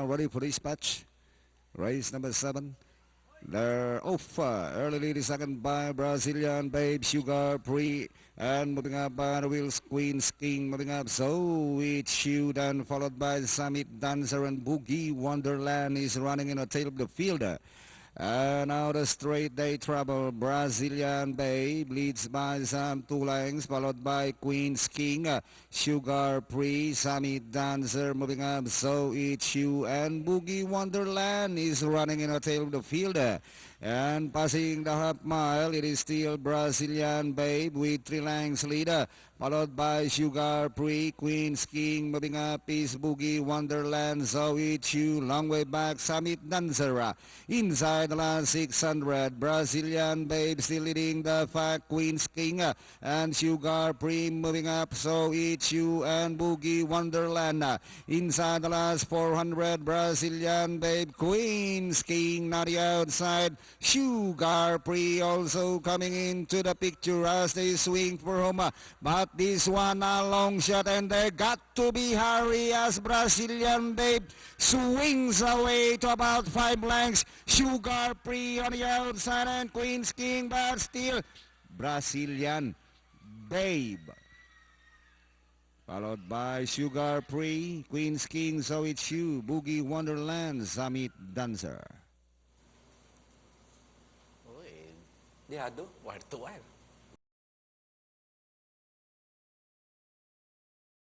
Ready for dispatch. Race number 7. They're off. Early lead is second by Brazilian Babe, Sugar Pre, and moving up by the wheels, Queen's King moving up. So it's you, then followed by Summit Dancer and Boogie Wonderland is running in the tail of the field. And now the straight they travel. Brazilian Babe leads by some 2 lengths, followed by Queen's King, Sugar Pre, Summit Dancer moving up. So it's you, and Boogie Wonderland is running in the tail of the field. And passing the half mile, it is still Brazilian Babe with 3 lengths leader, followed by Sugar Pre, Queen's King moving up is Boogie Wonderland. So it's you, long way back, Summit Dancer. Inside the last 600, Brazilian Babe still leading the pack, Queen's King and Sugar Pre moving up. So it's you and Boogie Wonderland. Inside the last 400, Brazilian Babe, Queen's King not the outside. Sugar Pre also coming into the picture as they swing for home. But this one a long shot, and they got to be hurry as Brazilian Babe swings away to about 5 lengths. Sugar Pre on the outside and Queen's King, but still Brazilian Babe, followed by Sugar Pre, Queen's King. So it's you, Boogie Wonderland, Summit Dancer. Dihado, wire to wire.